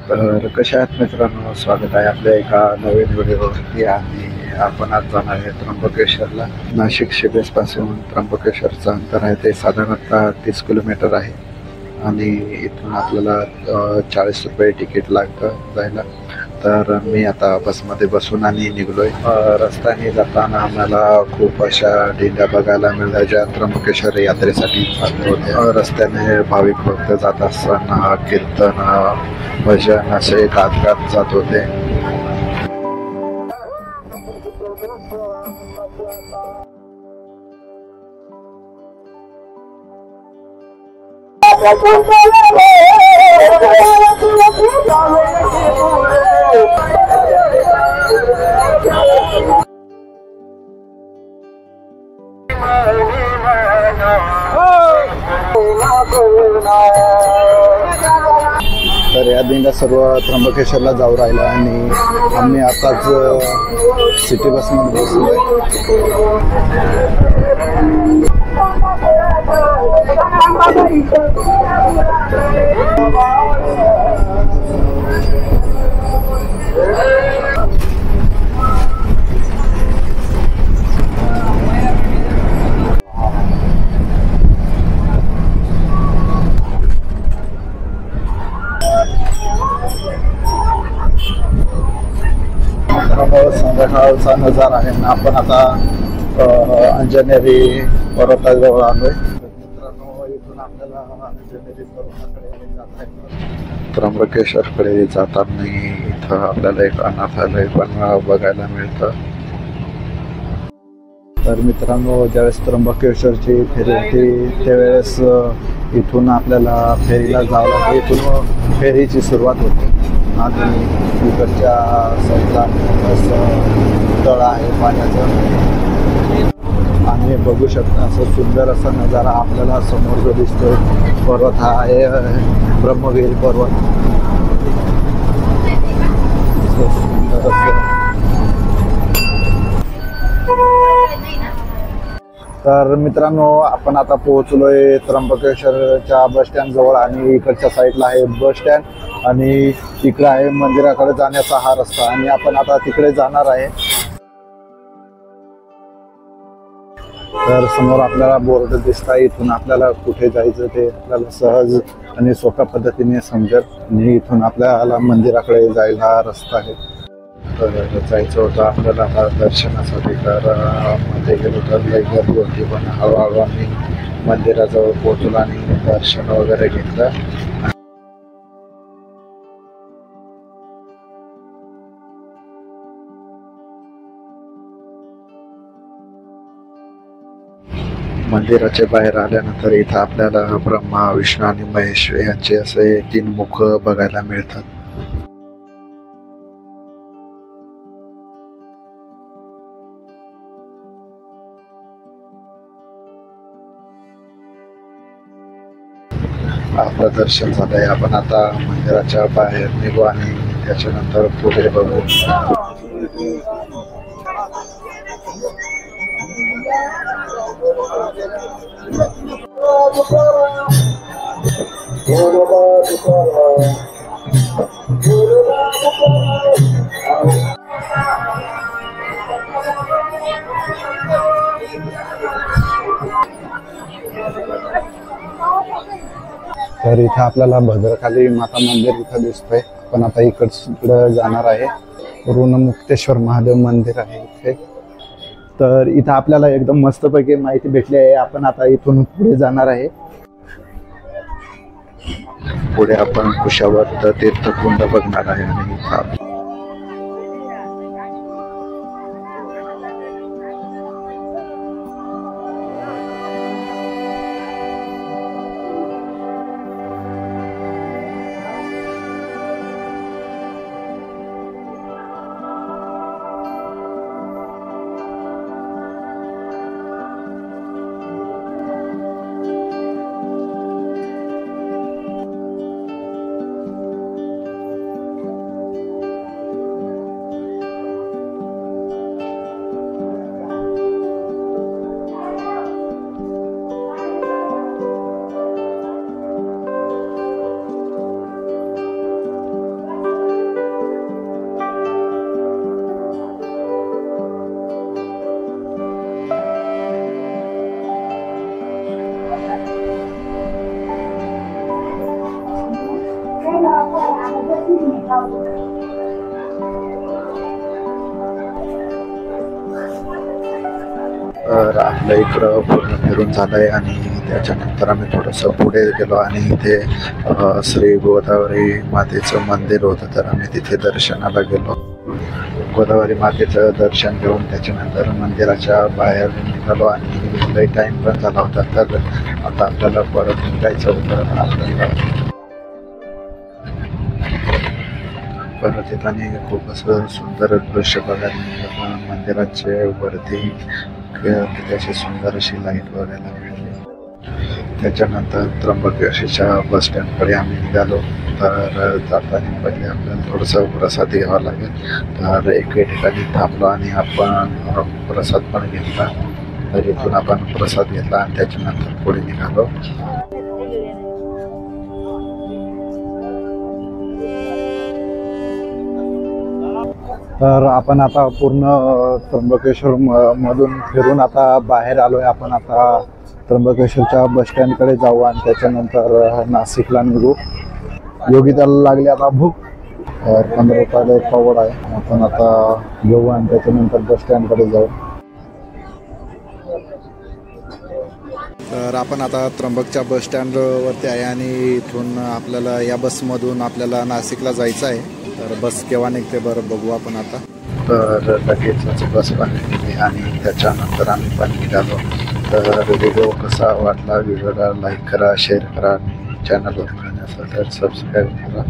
तर कशा आहात मित्रांनो, स्वागत आहे आपल्या एका नवीन व्हिडिओवरती. आणि आपण आज जाणार आहे त्र्यंबकेश्वरला. नाशिक शिबेसपासून त्र्यंबकेश्वरचं अंतर आहे ते साधारणतः 30 किलोमीटर आहे. आणि इथून आपल्याला 40 रुपये तिकीट लागतं जायला. तर मी आता बसमध्ये बसून आणि निघलोय. रस्त्याने जाताना आम्हाला खूप अशा दिंड्या बघायला मिळाल्या ज्या त्र्यंबकेश्वर यात्रेसाठी जात होत्या. रस्त्याने भाविक भक्त जात असताना कीर्तन, भजन असे गात जात होते. तर या दिंड्या सर्व त्र्यंबकेश्वरला जाऊ राहिला आणि आम्ही आताच सिटी बसमध्ये बसलोय. संध्याकाळचा नजारा आहे. आपण आता अंजनेरी पर्वताजवळ आलोय. मित्रांनो, इथून आपल्याला अंजनेरी पर्वताकडे जाता येतं. त्र्यंबकेश्वरकडे जाताना इथं आपल्याला एक अनाथालय पण बघायला मिळतं. तर मित्रांनो, ज्यावेळेस त्र्यंबकेश्वरची फेरी होती त्यावेळेस इथून आपल्याला फेरीला जावं लागतं. इथून फेरीची सुरुवात होते आणि इकडच्या साईडला असं तळ आहे पाण्याचं. आणि बघू शकता असं सुंदर असा नजारा आपल्याला समोर जो दिसतोय. पर्वत हा आहे ब्रह्मगिरी पर्वत. सुंदर असं. तर मित्रांनो, आपण आता पोहोचलोय त्र्यंबकेश्वरच्या बस स्टँड जवळ आणि इकडच्या साईडला आहे बस स्टँड आणि इकडे आहे मंदिराकडे जाण्याचा हा रस्ता आणि आपण आता तिकडे जाणार आहे. तर समोर आपल्याला बोर्ड दिसत आहे. इथून आपल्याला कुठे जायचं ते आपल्याला सहज आणि सोप्या पद्धतीने समजेल. आणि इथून आपल्याला मंदिराकडे जायला रस्ता आहे. तर जायचं होतं आपल्याला दर्शनासाठी. तर मध्ये गेलो तर लई गर्दी होती, पण हळूहळू आम्ही मंदिराजवळ पोहोचलो आणि दर्शन वगैरे घेतलं. मंदिराच्या बाहेर आल्यानंतर इथं आपल्याला ब्रह्मा, विष्णू आणि महेश यांचे असे 3 मुख बघायला मिळतात. आपलं दर्शन झालंय. आपण आता मंदिराच्या बाहेर निघू आणि त्याच्यानंतर पुढे बघू. तर इथं आपल्याला भद्रकाली माता मंदिर इथं दिसतंय. पण आता इकडं जाणार आहे. ऋणमुक्तेश्वर महादेव मंदिर आहे इथे. तर इथं आपल्याला एकदम मस्तपैकी माहिती भेटली आहे. आपण आता इथून पुढे जाणार आहे. पुढे आपण कुशावर्त तीर्थकुंड बघणार आहे आणि तर आपल्या इकडं पूर्ण फिरून झालंय आणि त्याच्यानंतर आम्ही थोडंसं पुढे गेलो आणि इथे श्री गोदावरी मातेचं मंदिर होतं, तर आम्ही तिथे दर्शनाला गेलो. गोदावरी मातेचं दर्शन घेऊन त्याच्यानंतर मंदिराच्या बाहेर निघालो आणि लई टाईम पण झाला होता, तर आता आपल्याला परत निघायचं होतं. आपल्याला परत येताना खूप असं सुंदर दृश्य बघायला मिळालं. मंदिराचे वरती किती अशी सुंदर अशी लाईट बघायला मिळाली. त्याच्यानंतर त्र्यंबकेश्वरच्या बस स्टँडकडे आम्ही निघालो. तर जाताना पहिले आपल्याला थोडंसं प्रसाद घ्यावा लागेल, तर एके ठिकाणी थांबलो आणि आपण प्रसाद पण घेतला. तर इथून आपण प्रसाद घेतला आणि त्याच्यानंतर पुढे निघालो. तर आपण आता पूर्ण त्र्यंबकेश्वर मधून फिरून आता बाहेर आलोय. आपण आता त्र्यंबकेश्वरच्या बस स्टँडकडे जाऊ आणि त्याच्यानंतर नाशिकला निघू. योगिताला लागली आता भूक. 15 रुपयाला एक पावड आहे, आपण आता घेऊ आणि त्याच्यानंतर बस स्टँडकडे जाऊ. तर आपण आता त्र्यंबकच्या बस स्टँडवरती आहे आणि इथून आपल्याला या बसमधून आपल्याला नाशिकला जायचं आहे. तर बस केव्हा निघते बरं बघू आपण आता. तर लगेचच बस पण निघाली आणि त्याच्यानंतर आम्ही पण निघालो. तर व्हिडिओ कसा वाटला, व्हिडिओला लाईक करा, शेअर करा आणि चॅनलवर नवीन असेल तर सबस्क्राईब करा.